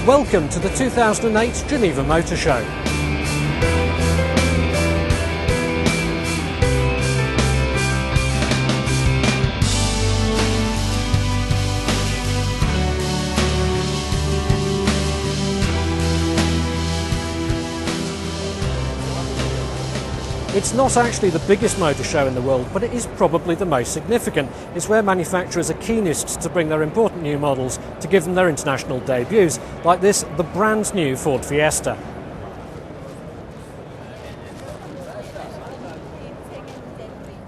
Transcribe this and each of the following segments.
Welcome to the 2008 Geneva Motor Show. It's not actually the biggest motor show in the world, but it is probably the most significant. It's where manufacturers are keenest to bring their important new models to give them their international debuts, like this, the brand new Ford Fiesta.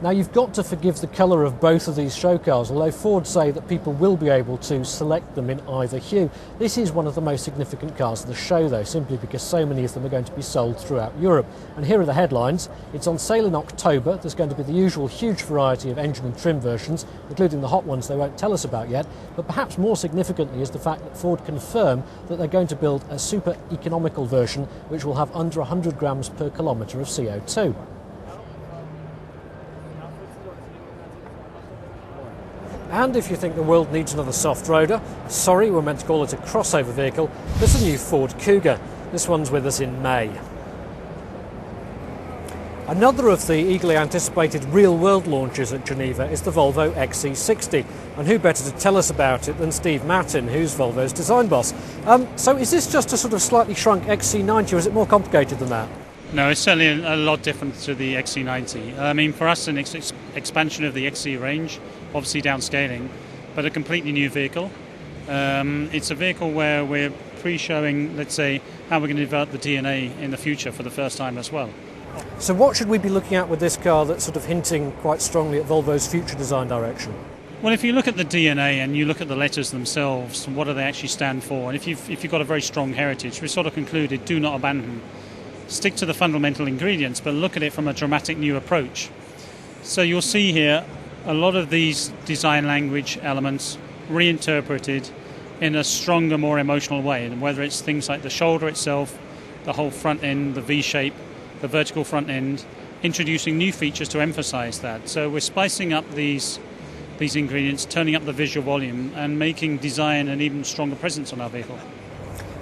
Now, you've got to forgive the colour of both of these show cars, although Ford say that people will be able to select them in either hue. This is one of the most significant cars of the show, though, simply because so many of them are going to be sold throughout Europe. And here are the headlines. It's on sale in October. There's going to be the usual huge variety of engine and trim versions, including the hot ones they won't tell us about yet. But perhaps more significantly is the fact that Ford confirm that they're going to build a super economical version which will have under 100 grams per kilometre of CO2. And if you think the world needs another soft roader, sorry, we're meant to call it a crossover vehicle, there's a new Ford Kuga. This one's with us in May. Another of the eagerly anticipated real-world launches at Geneva is the Volvo XC60. And who better to tell us about it than Steve Martin, who's Volvo's design boss. So is this just a sort of slightly shrunk XC90, or is it more complicated than that? No, it's certainly a lot different to the XC90. I mean, for us, an expansion of the XC range, obviously downscaling, but a completely new vehicle. It's a vehicle where we're pre-showing, let's say, how we're going to develop the DNA in the future for the first time as well. So what should we be looking at with this car that's sort of hinting quite strongly at Volvo's future design direction? Well, if you look at the DNA and you look at the letters themselves, what do they actually stand for? And if you've got a very strong heritage, we sort of concluded, do not abandon. Stick to the fundamental ingredients, but look at it from a dramatic new approach. So you'll see here a lot of these design language elements reinterpreted in a stronger, more emotional way, and whether it's things like the shoulder itself, the whole front end, the V-shape, the vertical front end, introducing new features to emphasize that. So we're spicing up these ingredients, turning up the visual volume, and making design an even stronger presence on our vehicle.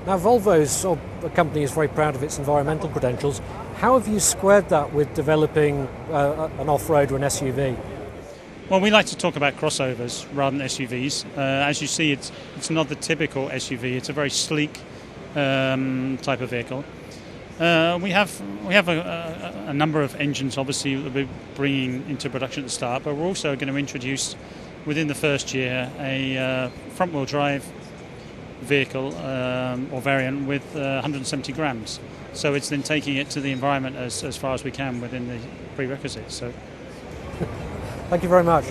Now, Volvo's the company is very proud of its environmental credentials. How have you squared that with developing an off-road or an SUV? Well, we like to talk about crossovers rather than SUVs. As you see, it's not the typical SUV. It's a very sleek type of vehicle. We have a number of engines, obviously, that we're bringing into production at the start, but we're also going to introduce, within the first year, a front-wheel drive vehicle or variant with 170 grams. So it's then taking it to the environment as far as we can within the prerequisites. So, thank you very much.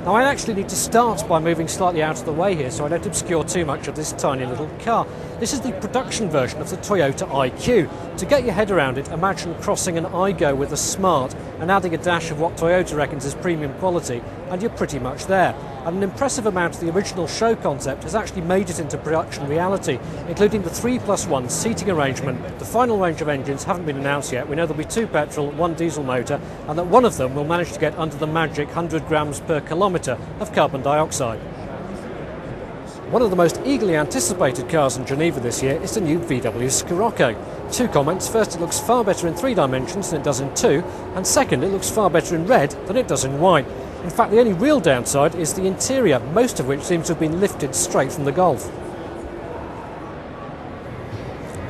Now, I actually need to start by moving slightly out of the way here so I don't obscure too much of this tiny little car. This is the production version of the Toyota IQ. To get your head around it, imagine crossing an Igo with a Smart and adding a dash of what Toyota reckons is premium quality, and you're pretty much there. And an impressive amount of the original show concept has actually made it into production reality, including the 3+1 seating arrangement. The final range of engines haven't been announced yet. We know there'll be 2 petrol, 1 diesel motor, and that one of them will manage to get under the magic 100 grams per kilometre of carbon dioxide. One of the most eagerly anticipated cars in Geneva this year is the new VW Scirocco. 2 comments. First, it looks far better in 3 dimensions than it does in 2, and second, it looks far better in red than it does in white. In fact, the only real downside is the interior, most of which seems to have been lifted straight from the Golf.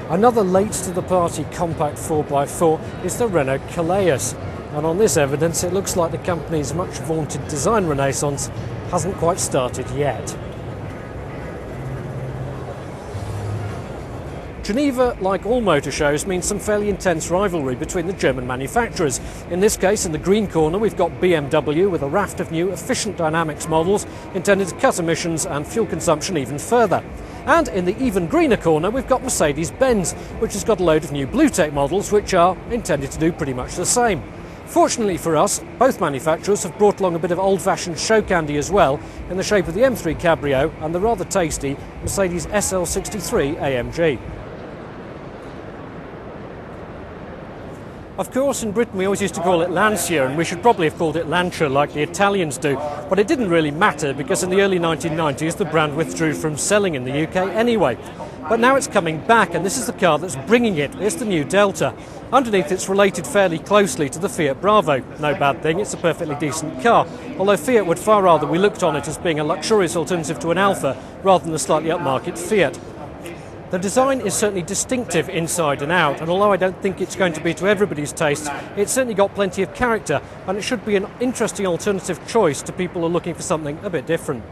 Another late-to-the-party compact 4x4 is the Renault Calais, and on this evidence it looks like the company's much-vaunted design renaissance hasn't quite started yet. Geneva, like all motor shows, means some fairly intense rivalry between the German manufacturers. In this case, in the green corner, we've got BMW with a raft of new efficient dynamics models intended to cut emissions and fuel consumption even further. And in the even greener corner, we've got Mercedes-Benz, which has got a load of new BlueTech models which are intended to do pretty much the same. Fortunately for us, both manufacturers have brought along a bit of old-fashioned show candy as well, in the shape of the M3 Cabrio and the rather tasty Mercedes SL63 AMG. Of course, in Britain we always used to call it Lancia, and we should probably have called it Lancia like the Italians do, but it didn't really matter because in the early 1990s the brand withdrew from selling in the UK anyway. But now it's coming back, and this is the car that's bringing it. It's the new Delta. Underneath it's related fairly closely to the Fiat Bravo. No bad thing, it's a perfectly decent car, although Fiat would far rather we looked on it as being a luxurious alternative to an Alfa rather than a slightly upmarket Fiat. The design is certainly distinctive inside and out, and although I don't think it's going to be to everybody's taste, it's certainly got plenty of character, and it should be an interesting alternative choice to people who are looking for something a bit different.